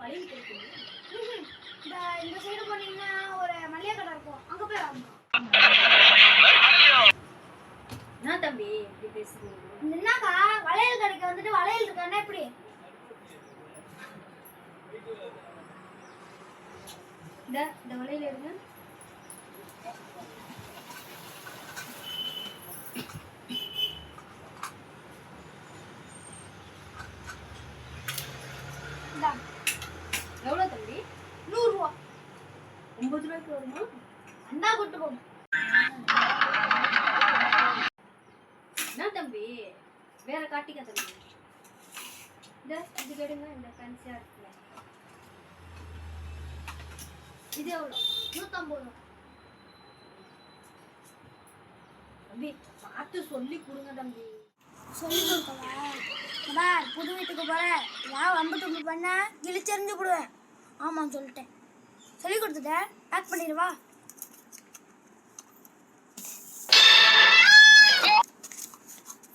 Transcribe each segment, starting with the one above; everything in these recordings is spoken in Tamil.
வளையல் கிடைக்குது. இந்த சைடு போனீங்கன்னா ஒரு மளிகை கடை இருக்கும், அங்க போய் வாங்க. என்ன தம்பி இப்படி பேசுறீங்க? என்னக்கா வளையல் கடைக்கு வந்துட்டு வளையல் இருக்கானே எப்படி? இந்த வளையல் எடுங்க. எவ்வளோ தம்பி? 100 ரூபா. 9 ரூபாய்க்கு வருமா? அண்ணா கூட்டு போகும். என்ன தம்பி வேற காட்டிக்க தம்பி. இது கேடுங்க, இந்த ஃபேன்சியா இருக்குல்ல, இது எவ்வளோ? 150 ரூபா. தம்பி பார்த்து சொல்லி கொடுங்க தம்பி. சொல்லி கொடுக்கவா? புது வீட்டுக்கு போகிறேன், ஏன் வம்பு பண்ண கிழிச்செறிஞ்சு போடுவேன். ஆமாம் சொல்லிட்டேன், சொல்லி கொடுத்துட்டேன், பேக் பண்ணிடுவா.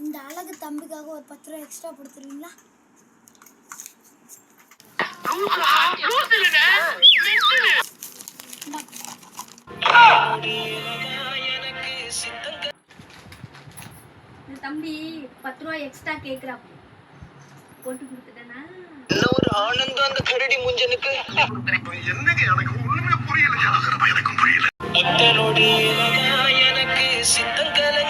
இந்த அழகு தம்பிக்காக ஒரு 10 ரூபா எக்ஸ்ட்ரா கொடுத்துருவீங்களா? தம்பி 10 ரூபாய் எக்ஸ்ட்ரா கேக்குறா, போட்டு கொடுத்துட்டேனா? ஒரு ஆனந்தம் அந்த கரடி முஞ்சனுக்கு. என்னங்க எனக்கு ஒண்ணுமே புரியல. எனக்கும் புரியல. புத்தனோடு எனக்கு சித்தங்கலை